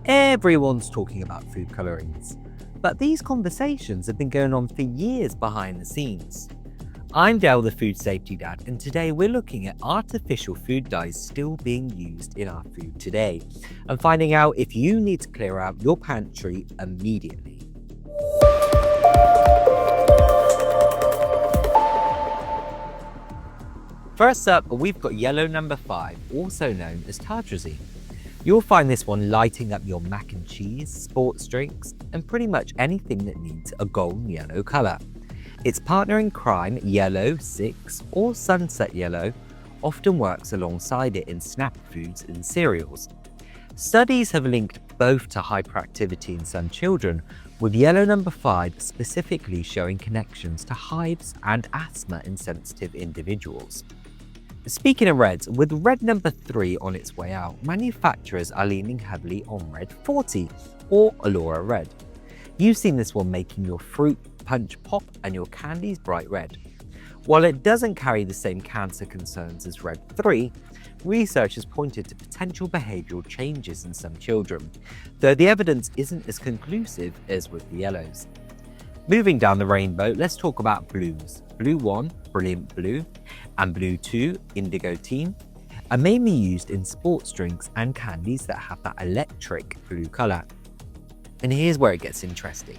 Everyone's talking about food colorings, but these conversations have been going on for years behind the scenes. I'm Dale, the food safety dad, and today we're looking at artificial food dyes still being used in our food today and finding out if you need to clear out your pantry immediately. First up, we've got yellow number 5, also known as tartrazine. You'll find this one lighting up your mac and cheese, sports drinks, and pretty much anything that needs a golden yellow colour. Its partner in crime, yellow, 6, or sunset yellow, often works alongside it in snap foods and cereals. Studies have linked both to hyperactivity in some children, with yellow number 5 specifically showing connections to hives and asthma in sensitive individuals. Speaking of reds, with red number 3 on its way out, manufacturers are leaning heavily on red 40 or Allura red. You've seen this one making your fruit punch pop and your candies bright red. While it doesn't carry the same cancer concerns as red 3, research has pointed to potential behavioural changes in some children, though the evidence isn't as conclusive as with the yellows. Moving down the rainbow, let's talk about blues. Blue 1, Brilliant Blue, and Blue 2, Indigo Teen, are mainly used in sports drinks and candies that have that electric blue colour. And here's where it gets interesting.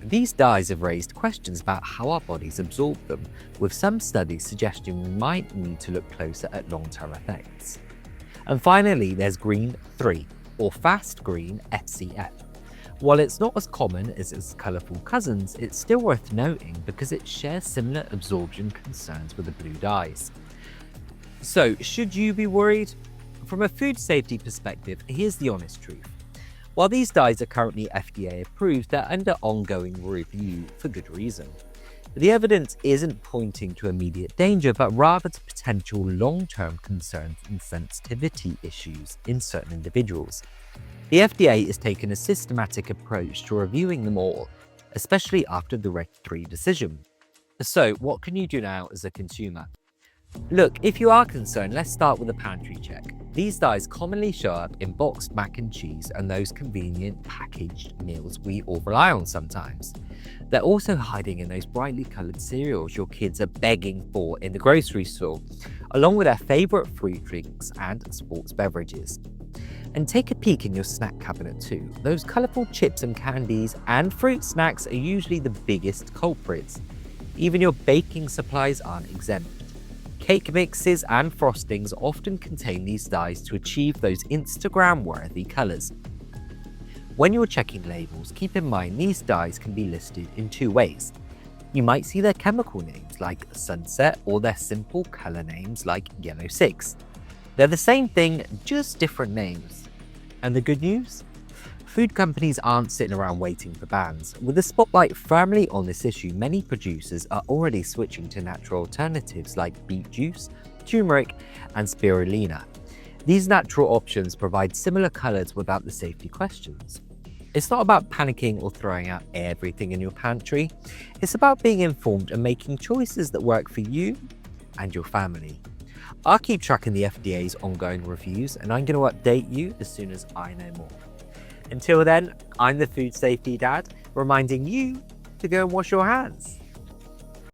These dyes have raised questions about how our bodies absorb them, with some studies suggesting we might need to look closer at long-term effects. And finally, there's green 3, or fast green FCF. While it's not as common as its colourful cousins, it's still worth noting because it shares similar absorption concerns with the blue dyes. So, should you be worried? From a food safety perspective, here's the honest truth. While these dyes are currently FDA approved, they're under ongoing review for good reason. The evidence isn't pointing to immediate danger, but rather to potential long-term concerns and sensitivity issues in certain individuals. The FDA has taken a systematic approach to reviewing them all, especially after the Red 3 decision. So, what can you do now as a consumer? Look, if you are concerned, let's start with a pantry check. These dyes commonly show up in boxed mac and cheese and those convenient packaged meals we all rely on sometimes. They're also hiding in those brightly coloured cereals your kids are begging for in the grocery store, along with their favourite fruit drinks and sports beverages. And take a peek in your snack cabinet too. Those colourful chips and candies and fruit snacks are usually the biggest culprits. Even your baking supplies aren't exempt. Cake mixes and frostings often contain these dyes to achieve those Instagram-worthy colours. When you're checking labels, keep in mind these dyes can be listed in 2 ways. You might see their chemical names like sunset or their simple colour names like yellow 6. They're the same thing, just different names. And the good news? Food companies aren't sitting around waiting for bans. With the spotlight firmly on this issue, many producers are already switching to natural alternatives like beet juice, turmeric, and spirulina. These natural options provide similar colours without the safety questions. It's not about panicking or throwing out everything in your pantry. It's about being informed and making choices that work for you and your family. I'll keep tracking the FDA's ongoing reviews, and I'm going to update you as soon as I know more. Until then, I'm the food safety dad, reminding you to go and wash your hands.